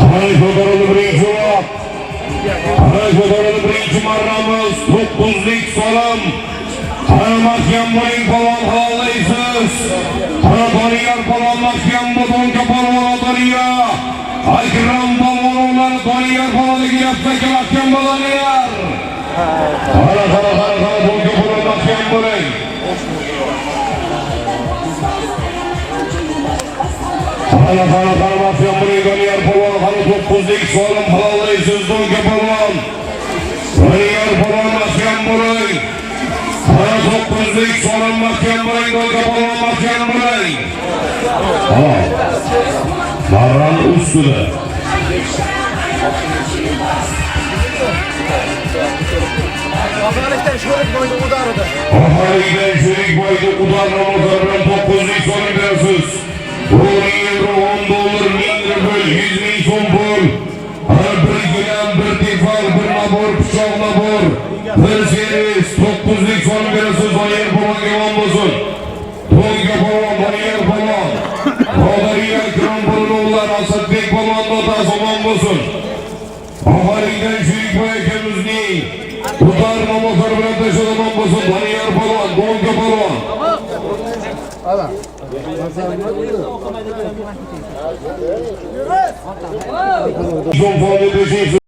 Hala ko'tarildi. Birinchi vaqt. Hala ko'tarildi birinchi marramiz. 9lik solim. Hala mahkam bo'ling, polvon halollaysiz. Hala Doniyor polvon mahkam bo'ling, polvon Doniyor. Akram polvonlar Doniyor polvoniga yapsa mahkam bo'ladilar. Hala bo'lga polvon mahkam bo'ling. Hala mahkam bo'ling, Doniyor polvon. Hala 9lik solim halollaysiz, bo'lga polvon. Doniyor polvon mahkam bo'ling. Hala 9lik solim mahkam bo'ling, bo'lga polvon mahkam bo'ling. Marran ustida. Ahalilikdan Sho'rik boyni udarida. Ahalilikdan Sho'rik boyni udarida bilan 9lik solim berasiz. 10 yevro, 10 dollar, 1000 rubl, 100 ming so'm pul. Har bir gilam, bir tefal, bir nabor, pichoq nabor, bir servis 9lik solim berasiz. Doniyor polvonga omon bo'lsin. To'yga polvon, Doniyor polvon. Qodiriy Akram polvonlar, Asadbek polvon otasi omon bo'lsin. Ahalilikdan Sho'rik boy akamizning ular namozlari bilan tashlab bo'lsin. Doniyor polvon, To'yga polvon. Ana. Son